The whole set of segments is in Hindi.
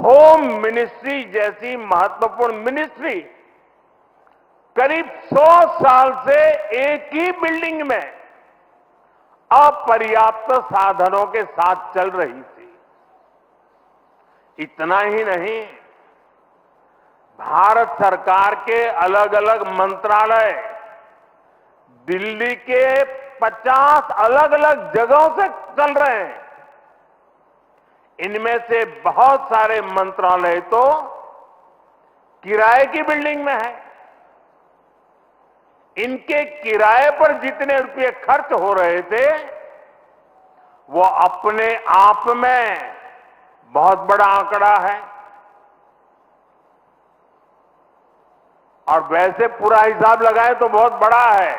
होम मिनिस्ट्री जैसी महत्वपूर्ण मिनिस्ट्री करीब 100 साल से एक ही बिल्डिंग में अपर्याप्त साधनों के साथ चल रही थी। इतना ही नहीं, भारत सरकार के अलग अलग मंत्रालय दिल्ली के 50 अलग अलग जगहों से चल रहे हैं। इनमें से बहुत सारे मंत्रालय तो किराए की बिल्डिंग में है। इनके किराए पर जितने रुपए खर्च हो रहे थे, वो अपने आप में बहुत बड़ा आंकड़ा है। और वैसे पूरा हिसाब लगाएं तो बहुत बड़ा है,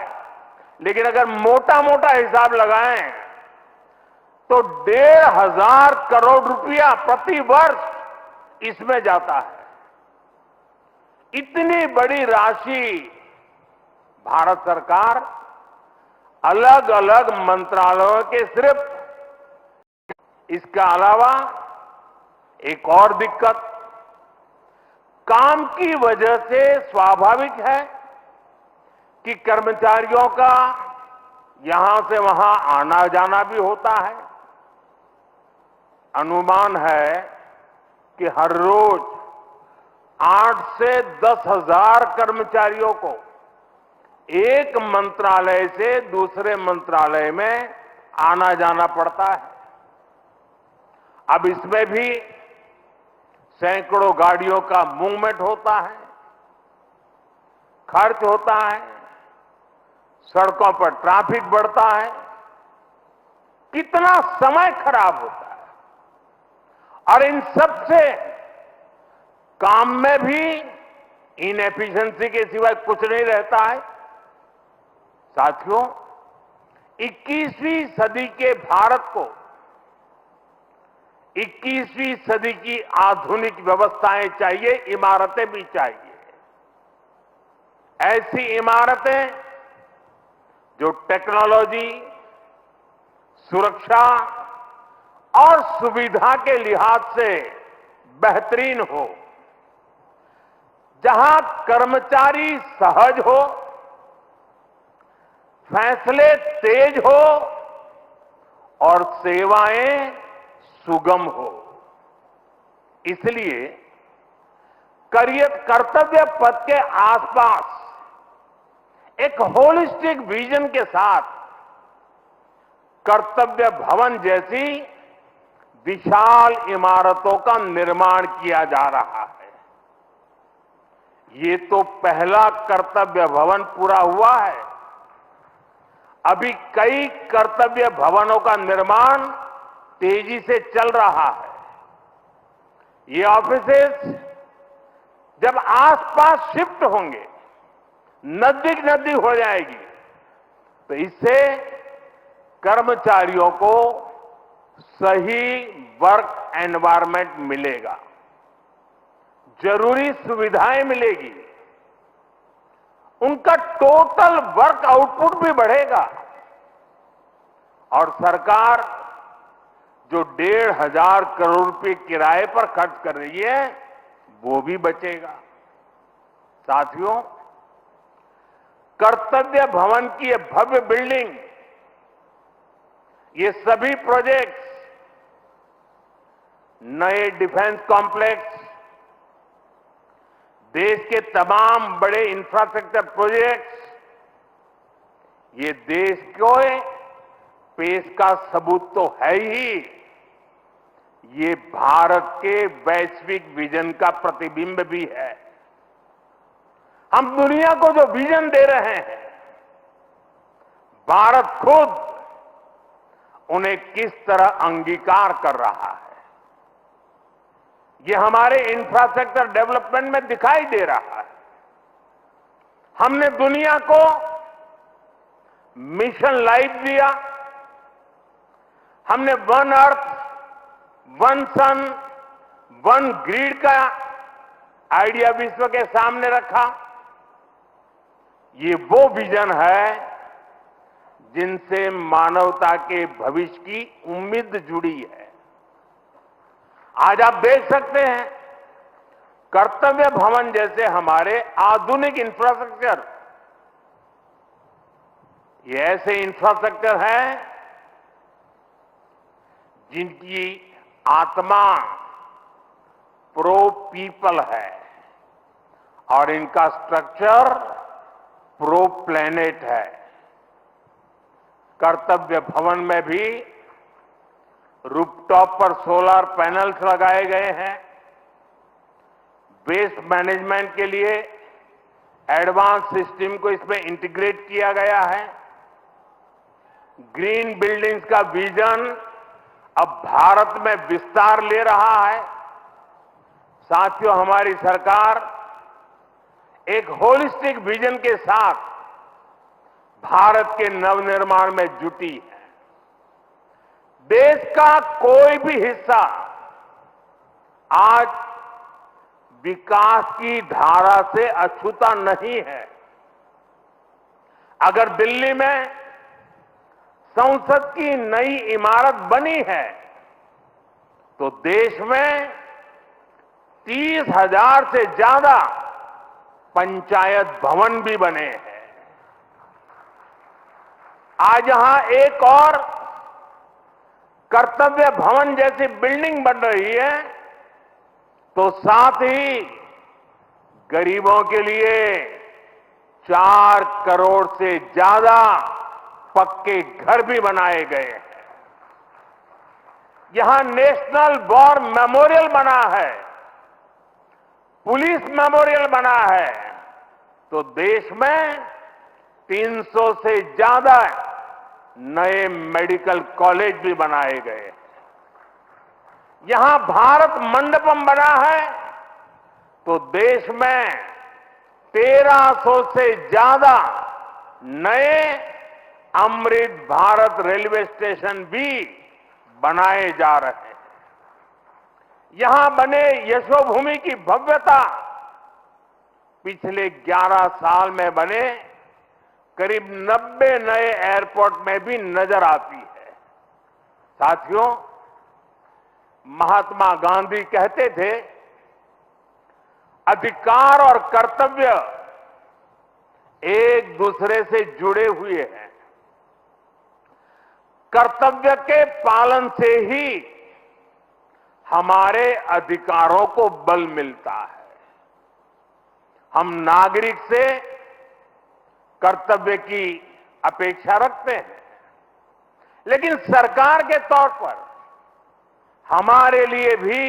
लेकिन अगर मोटा मोटा हिसाब लगाएं तो 1,500 करोड़ रुपया प्रति वर्ष इसमें जाता है। इतनी बड़ी राशि भारत सरकार अलग अलग मंत्रालयों के सिर्फ। इसके अलावा एक और दिक्कत काम की वजह से स्वाभाविक है कि कर्मचारियों का यहां से वहां आना जाना भी होता है। अनुमान है कि हर रोज 8 से 10,000 कर्मचारियों को एक मंत्रालय से दूसरे मंत्रालय में आना जाना पड़ता है। अब इसमें भी सैकड़ों गाड़ियों का मूवमेंट होता है, खर्च होता है, सड़कों पर ट्रैफिक बढ़ता है, कितना समय खराब होता है। और इन सब से काम में भी इनएफिशिएंसी के सिवाय कुछ नहीं रहता है। साथियों, 21वीं सदी के भारत को 21वीं सदी की आधुनिक व्यवस्थाएं चाहिए, इमारतें भी चाहिए। ऐसी इमारतें जो टेक्नोलॉजी, सुरक्षा और सुविधा के लिहाज से बेहतरीन हो, जहां कर्मचारी सहज हो, फैसले तेज हो और सेवाएं सुगम हो। इसलिए कर्तव्य पथ के आसपास एक होलिस्टिक विजन के साथ कर्तव्य भवन जैसी विशाल इमारतों का निर्माण किया जा रहा है। ये तो पहला कर्तव्य भवन पूरा हुआ है। अभी कई कर्तव्य भवनों का निर्माण तेजी से चल रहा है। ये ऑफिसेस जब आसपास शिफ्ट होंगे, नजदीक नजदीक हो जाएगी, तो इससे कर्मचारियों को सही वर्क एनवायरनमेंट मिलेगा, जरूरी सुविधाएं मिलेगी, उनका टोटल वर्क आउटपुट भी बढ़ेगा और सरकार जो 1,500 करोड़ रुपए किराए पर खर्च कर रही है, वो भी बचेगा। साथियों, कर्तव्य भवन की ये भव्य बिल्डिंग, ये सभी प्रोजेक्ट्स, नए डिफेंस कॉम्प्लेक्स, देश के तमाम बड़े इंफ्रास्ट्रक्चर प्रोजेक्ट्स, ये देश को पेश का सबूत तो है ही, ये भारत के वैश्विक विजन का प्रतिबिंब भी है। हम दुनिया को जो विजन दे रहे हैं, भारत खुद उन्हें किस तरह अंगीकार कर रहा है, ये हमारे इंफ्रास्ट्रक्चर डेवलपमेंट में दिखाई दे रहा है। हमने दुनिया को मिशन लाइफ दिया, हमने वन अर्थ, वन सन, वन ग्रिड का आइडिया विश्व के सामने रखा। ये वो विजन है जिनसे मानवता के भविष्य की उम्मीद जुड़ी है। आज आप देख सकते हैं कर्तव्य भवन जैसे हमारे आधुनिक इंफ्रास्ट्रक्चर, ये ऐसे इंफ्रास्ट्रक्चर हैं जिनकी आत्मा प्रो पीपल है और इनका स्ट्रक्चर प्रो प्लेनेट है। कर्तव्य भवन में भी रूफटॉप पर सोलर पैनल्स लगाए गए हैं। वेस्ट मैनेजमेंट के लिए एडवांस सिस्टम को इसमें इंटीग्रेट किया गया है। ग्रीन बिल्डिंग्स का विजन अब भारत में विस्तार ले रहा है। साथियों, हमारी सरकार एक होलिस्टिक विजन के साथ भारत के नवनिर्माण में जुटी है। देश का कोई भी हिस्सा आज विकास की धारा से अछूता नहीं है। अगर दिल्ली में संसद की नई इमारत बनी है तो देश में 30,000 से ज्यादा पंचायत भवन भी बने हैं। आज यहां एक और कर्तव्य भवन जैसी बिल्डिंग बन रही है तो साथ ही गरीबों के लिए 4 करोड़ से ज्यादा पक्के घर भी बनाए गए हैं। यहां नेशनल वॉर मेमोरियल बना है, पुलिस मेमोरियल बना है, तो देश में 300 से ज्यादा नए मेडिकल कॉलेज भी बनाए गए हैं। यहां भारत मंडपम बना है तो देश में 1300 से ज्यादा नए अमृत भारत रेलवे स्टेशन भी बनाए जा रहे हैं। यहां बने यशोभूमि की भव्यता पिछले 11 साल में बने करीब 90 नए एयरपोर्ट में भी नजर आती है। साथियों, महात्मा गांधी कहते थे, अधिकार और कर्तव्य एक दूसरे से जुड़े हुए हैं। कर्तव्य के पालन से ही हमारे अधिकारों को बल मिलता है। हम नागरिक से कर्तव्य की अपेक्षा रखते हैं, लेकिन सरकार के तौर पर हमारे लिए भी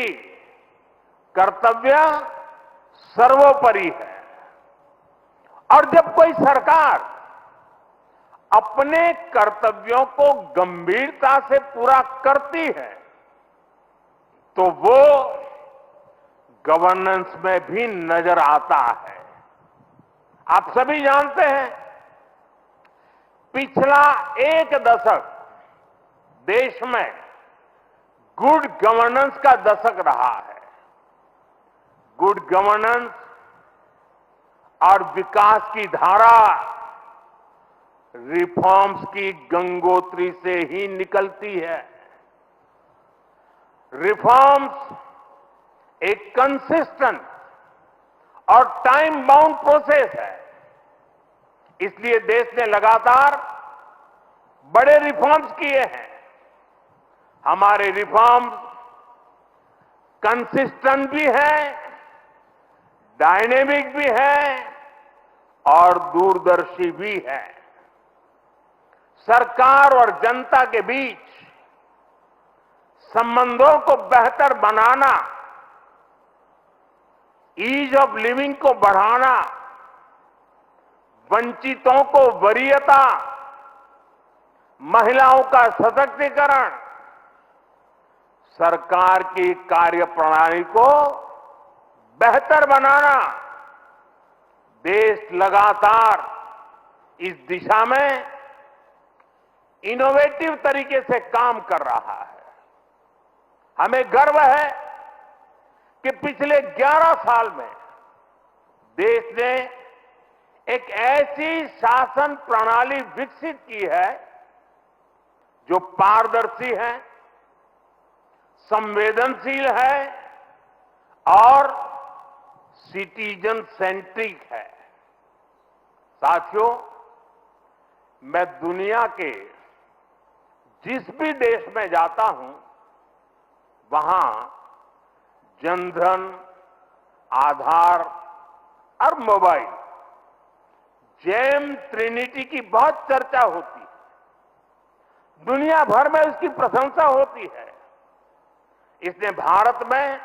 कर्तव्य सर्वोपरि है। और जब कोई सरकार अपने कर्तव्यों को गंभीरता से पूरा करती है तो वो गवर्नेंस में भी नजर आता है। आप सभी जानते हैं, पिछला 1 दशक देश में गुड गवर्नेंस का दशक रहा है। गुड गवर्नेंस और विकास की धारा रिफॉर्म्स की गंगोत्री से ही निकलती है। रिफॉर्म्स एक कंसिस्टेंट और टाइम बाउंड प्रोसेस है। इसलिए देश ने लगातार बड़े रिफॉर्म्स किए हैं। हमारे रिफॉर्म्स कंसिस्टेंट भी हैं, डायनेमिक भी हैं और दूरदर्शी भी हैं। सरकार और जनता के बीच संबंधों को बेहतर बनाना, ईज ऑफ लिविंग को बढ़ाना, वंचितों को वरीयता, महिलाओं का सशक्तिकरण, सरकार की कार्यप्रणाली को बेहतर बनाना, देश लगातार इस दिशा में इनोवेटिव तरीके से काम कर रहा है। हमें गर्व है कि पिछले 11 साल में देश ने एक ऐसी शासन प्रणाली विकसित की है जो पारदर्शी है, संवेदनशील है और सिटीजन सेंट्रिक है। साथियों, मैं दुनिया के जिस भी देश में जाता हूं, वहां जनधन, आधार और मोबाइल जेम ट्रिनिटी की बहुत चर्चा होती है। दुनिया भर में उसकी प्रशंसा होती है। इसने भारत में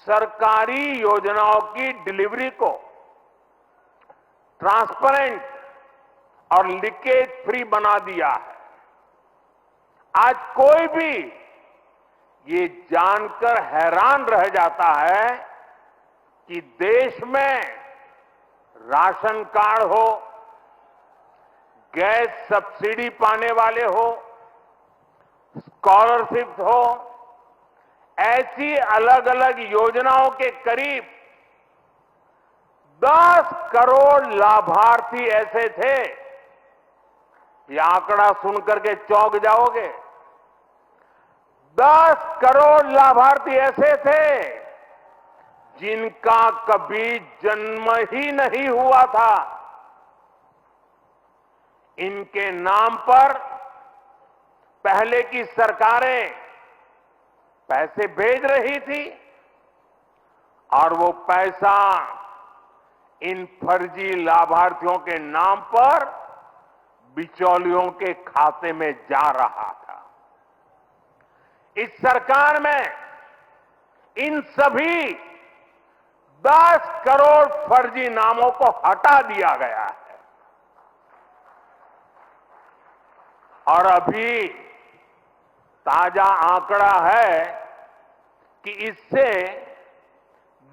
सरकारी योजनाओं की डिलीवरी को ट्रांसपेरेंट और लीकेज फ्री बना दिया है। आज कोई भी ये जानकर हैरान रह जाता है कि देश में राशन कार्ड हो, गैस सब्सिडी पाने वाले हो, स्कॉलरशिप हो, ऐसी अलग अलग योजनाओं के करीब 10 करोड़ लाभार्थी ऐसे थे। ये आंकड़ा सुनकर के चौंक जाओगे। 10 करोड़ लाभार्थी ऐसे थे जिनका कभी जन्म ही नहीं हुआ था। इनके नाम पर पहले की सरकारें पैसे भेज रही थी और वो पैसा इन फर्जी लाभार्थियों के नाम पर बिचौलियों के खाते में जा रहा था। इस सरकार में इन सभी 10 करोड़ फर्जी नामों को हटा दिया गया है। और अभी ताजा आंकड़ा है कि इससे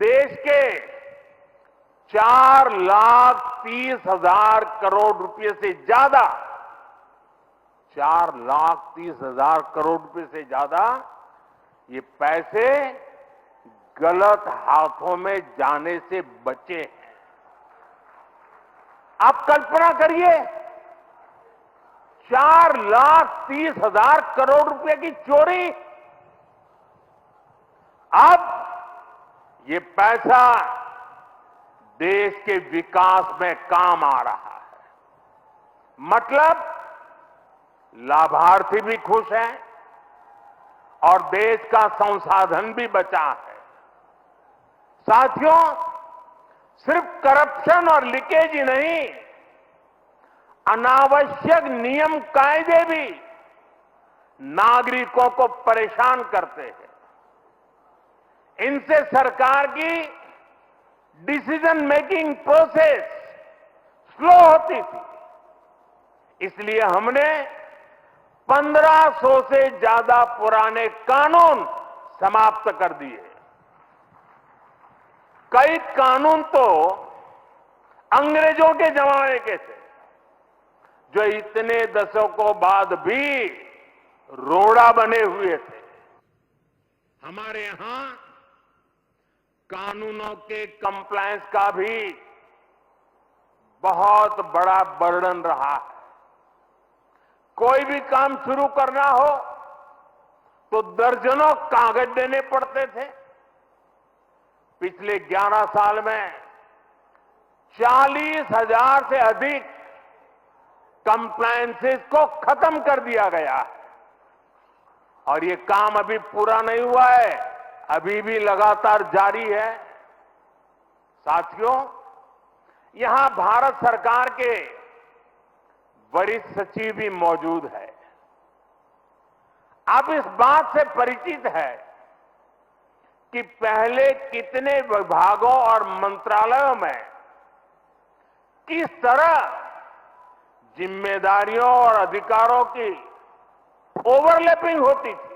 देश के 4,30,000 करोड़ रुपए से ज्यादा 4,30,000 करोड़ रुपए से ज्यादा ये पैसे गलत हाथों में जाने से बचे हैं। आप कल्पना करिए, 4,30,000 करोड़ रुपए की चोरी। अब ये पैसा देश के विकास में काम आ रहा है। मतलब लाभार्थी भी खुश हैं और देश का संसाधन भी बचा है। साथियों, सिर्फ करप्शन और लीकेज ही नहीं, अनावश्यक नियम कायदे भी नागरिकों को परेशान करते हैं। इनसे सरकार की डिसीजन मेकिंग प्रोसेस स्लो होती थी। इसलिए हमने 1500 से ज्यादा पुराने कानून समाप्त कर दिए। कई कानून तो अंग्रेजों के जमाने के थे, जो इतने दशकों बाद भी रोड़ा बने हुए थे। हमारे यहां कानूनों के कंप्लायंस का भी बहुत बड़ा बर्डन रहा है। कोई भी काम शुरू करना हो तो दर्जनों कागज देने पड़ते थे। पिछले 11 साल में 40,000 से अधिक कंप्लायंसेस को खत्म कर दिया गया है। और ये काम अभी पूरा नहीं हुआ है, अभी भी लगातार जारी है। साथियों, यहां भारत सरकार के वरिष्ठ सचिव भी मौजूद है। आप इस बात से परिचित है कि पहले कितने विभागों और मंत्रालयों में किस तरह जिम्मेदारियों और अधिकारों की ओवरलैपिंग होती थी।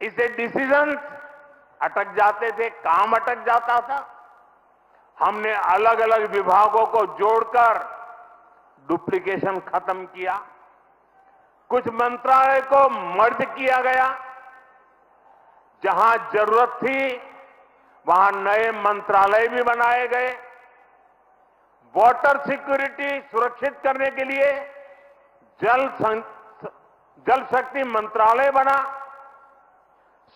इससे डिसीजंस अटक जाते थे, काम अटक जाता था। हमने अलग अलग विभागों को जोड़कर डुप्लीकेशन खत्म किया। कुछ मंत्रालय को मर्ज किया गया। जहां जरूरत थी वहां नए मंत्रालय भी बनाए गए। वाटर सिक्योरिटी सुरक्षित करने के लिए जल शक्ति मंत्रालय बना।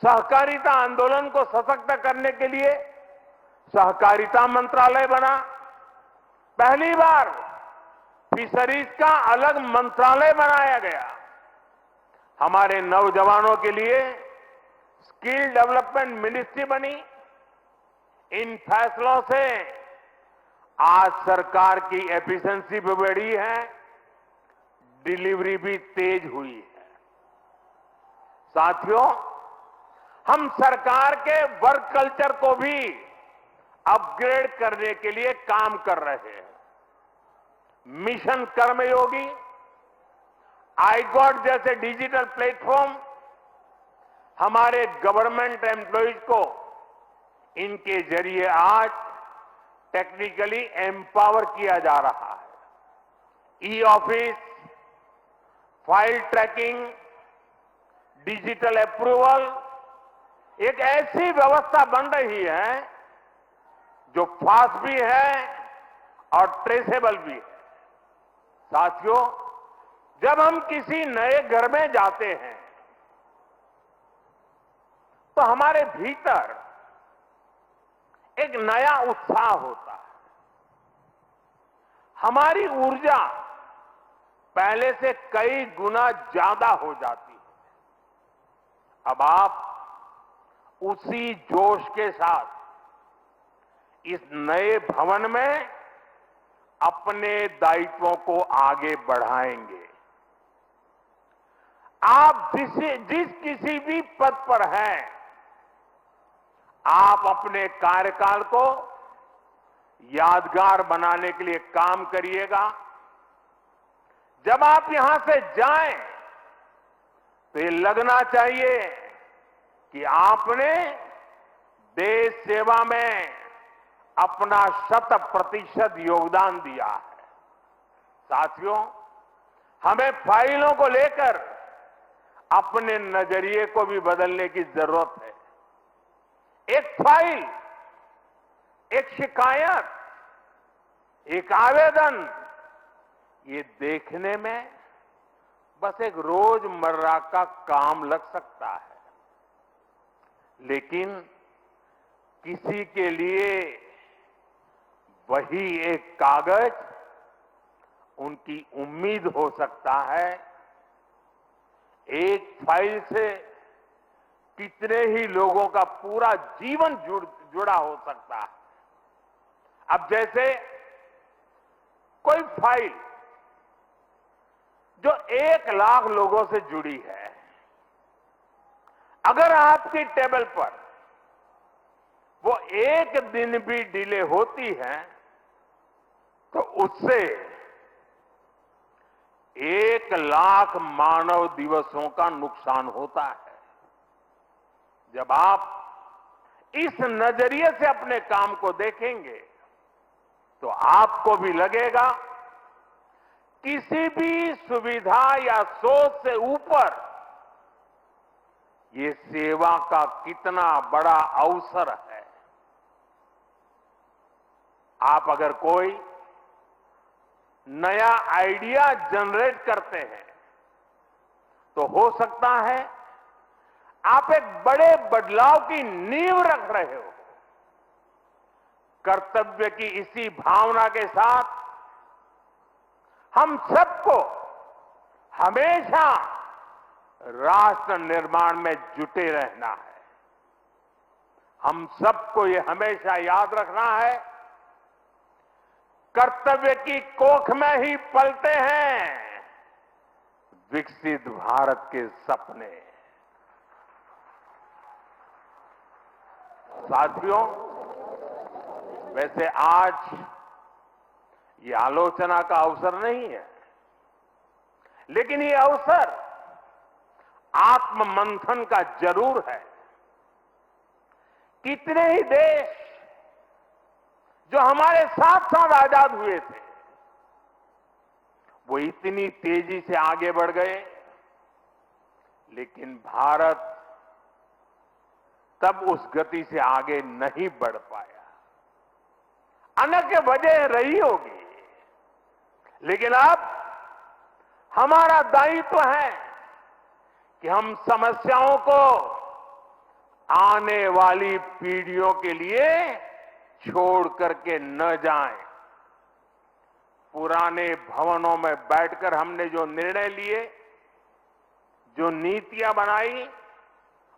सहकारिता आंदोलन को सशक्त करने के लिए सहकारिता मंत्रालय बना, पहली बार फिशरीज का अलग मंत्रालय बनाया गया, हमारे नौजवानों के लिए स्किल डेवलपमेंट मिनिस्ट्री बनी। इन फैसलों से आज सरकार की एफिशिएंसी भी बढ़ी है, डिलीवरी भी तेज हुई है। साथियों, हम सरकार के वर्क कल्चर को भी अपग्रेड करने के लिए काम कर रहे हैं। मिशन कर्मयोगी, iGOT जैसे डिजिटल प्लेटफॉर्म हमारे गवर्नमेंट एम्प्लॉइज को इनके जरिए आज टेक्निकली एम्पावर किया जा रहा है। E office, file tracking, digital approval, एक ऐसी व्यवस्था बन रही है जो फास्ट भी है और ट्रेसेबल भी है। साथियों, जब हम किसी नए घर में जाते हैं तो हमारे भीतर एक नया उत्साह होता है, हमारी ऊर्जा पहले से कई गुना ज्यादा हो जाती है। अब आप उसी जोश के साथ इस नए भवन में अपने दायित्वों को आगे बढ़ाएंगे। आप जिस किसी भी पद पर हैं, आप अपने कार्यकाल को यादगार बनाने के लिए काम करिएगा। जब आप यहां से जाएं तो ये लगना चाहिए कि आपने देश सेवा में अपना 100% योगदान दिया है। साथियों, हमें फाइलों को लेकर अपने नजरिए को भी बदलने की जरूरत है। एक फाइल, एक शिकायत, एक आवेदन, ये देखने में बस एक रोजमर्रा का काम लग सकता है, लेकिन किसी के लिए वही एक कागज उनकी उम्मीद हो सकता है। एक फाइल से कितने ही लोगों का पूरा जीवन जुड़ा हो सकता है। अब जैसे कोई फाइल जो 1 लाख लोगों से जुड़ी है, अगर आपकी टेबल पर वो एक दिन भी डिले होती है तो उससे 1 लाख मानव दिवसों का नुकसान होता है। जब आप इस नजरिए से अपने काम को देखेंगे तो आपको भी लगेगा किसी भी सुविधा या सोच से ऊपर ये सेवा का कितना बड़ा अवसर है। आप अगर कोई नया आइडिया जनरेट करते हैं तो हो सकता है आप एक बड़े बदलाव की नींव रख रहे हो। कर्तव्य की इसी भावना के साथ हम सबको हमेशा राष्ट्र निर्माण में जुटे रहना है। हम सबको ये हमेशा याद रखना है, कर्तव्य की कोख में ही पलते हैं विकसित भारत के सपने। साथियों, वैसे आज ये आलोचना का अवसर नहीं है, लेकिन ये अवसर आत्ममंथन का जरूर है। कितने ही देश जो हमारे साथ साथ आजाद हुए थे, वो इतनी तेजी से आगे बढ़ गए, लेकिन भारत तब उस गति से आगे नहीं बढ़ पाया। अनेक वजह रही होगी, लेकिन अब हमारा दायित्व है कि हम समस्याओं को आने वाली पीढ़ियों के लिए छोड़ करके न जाएं। पुराने भवनों में बैठकर हमने जो निर्णय लिए, जो नीतियां बनाई,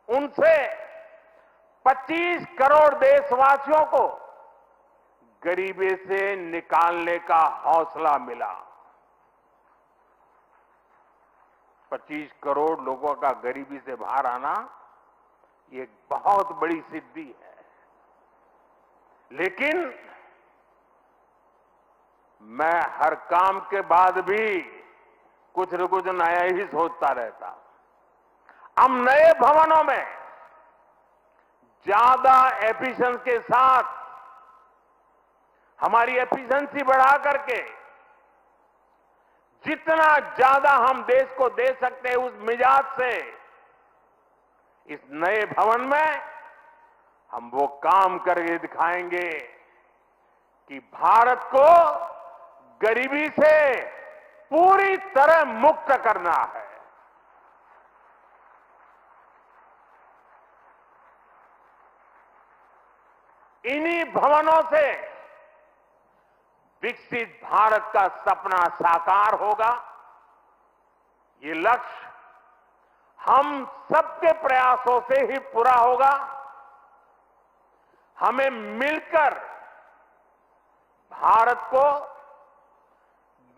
उनसे 25 करोड़ देशवासियों को गरीबी से निकालने का हौसला मिला। 25 करोड़ लोगों का गरीबी से बाहर आना ये एक बहुत बड़ी सिद्धि है। लेकिन मैं हर काम के बाद भी कुछ न कुछ नया ही सोचता रहता। हम नए भवनों में ज्यादा एफिशिएंसी के साथ हमारी एफिशिएंसी बढ़ा करके जितना ज्यादा हम देश को दे सकते हैं, उस मिजाज से इस नए भवन में हम वो काम करके दिखाएंगे कि भारत को गरीबी से पूरी तरह मुक्त करना है। इन्हीं भवनों से विकसित भारत का सपना साकार होगा। ये लक्ष्य हम सबके प्रयासों से ही पूरा होगा। हमें मिलकर भारत को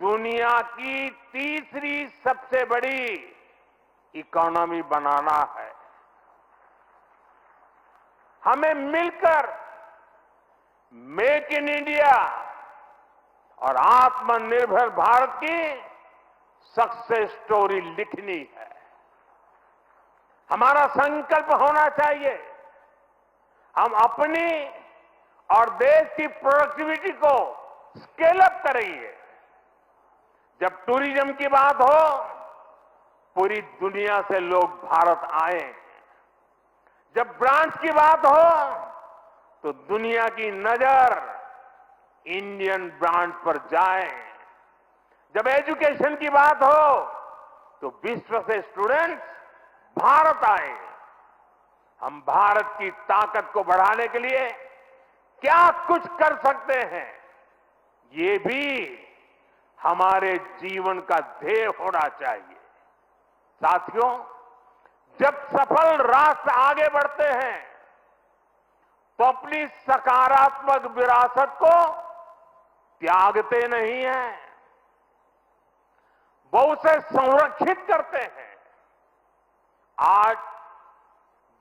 दुनिया की तीसरी सबसे बड़ी इकोनॉमी बनाना है। हमें मिलकर मेक इन इंडिया और आत्मनिर्भर भारत की सक्सेस स्टोरी लिखनी है। हमारा संकल्प होना चाहिए, हम अपनी और देश की प्रोडक्टिविटी को स्केल अप करेंगे। जब टूरिज्म की बात हो, पूरी दुनिया से लोग भारत आए। जब ब्रांच की बात हो, तो दुनिया की नजर इंडियन ब्रांड पर जाए। जब एजुकेशन की बात हो, तो विश्व से स्टूडेंट्स भारत आए। हम भारत की ताकत को बढ़ाने के लिए क्या कुछ कर सकते हैं, ये भी हमारे जीवन का ध्येय होना चाहिए। साथियों, जब सफल राष्ट्र आगे बढ़ते हैं तो अपनी सकारात्मक विरासत को त्यागते नहीं हैं, वो उसे संरक्षित करते हैं। आज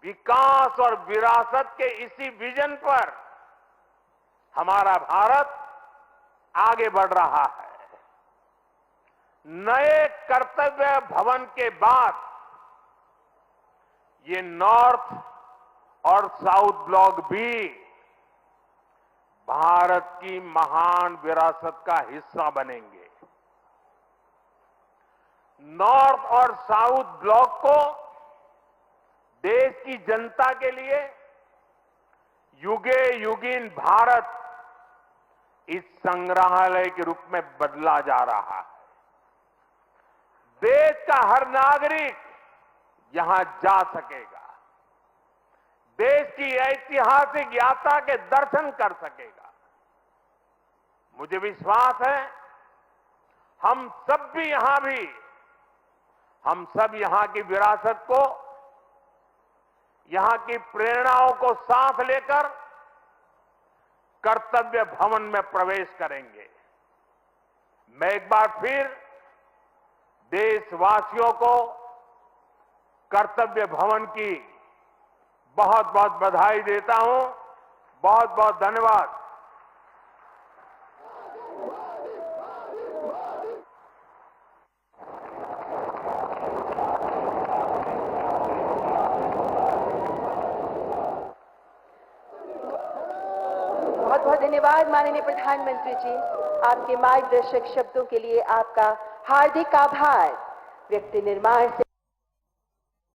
विकास और विरासत के इसी विजन पर हमारा भारत आगे बढ़ रहा है। नए कर्तव्य भवन के बाद ये नॉर्थ और साउथ ब्लॉक भी भारत की महान विरासत का हिस्सा बनेंगे। नॉर्थ और साउथ ब्लॉक को देश की जनता के लिए युगे युगीन भारत इस संग्रहालय के रूप में बदला जा रहा है। देश का हर नागरिक यहां जा सकेगा, देश की ऐतिहासिक यात्रा के दर्शन कर सकेगा। मुझे विश्वास है हम सब यहां की विरासत को, यहां की प्रेरणाओं को साथ लेकर कर्तव्य भवन में प्रवेश करेंगे। मैं एक बार फिर देशवासियों को कर्तव्य भवन की बहुत बहुत बधाई देता हूं। बहुत बहुत धन्यवाद। बहुत बहुत धन्यवाद माननीय प्रधानमंत्री जी। आपके मार्गदर्शक शब्दों के लिए आपका हार्दिक आभार। व्यक्ति निर्माण से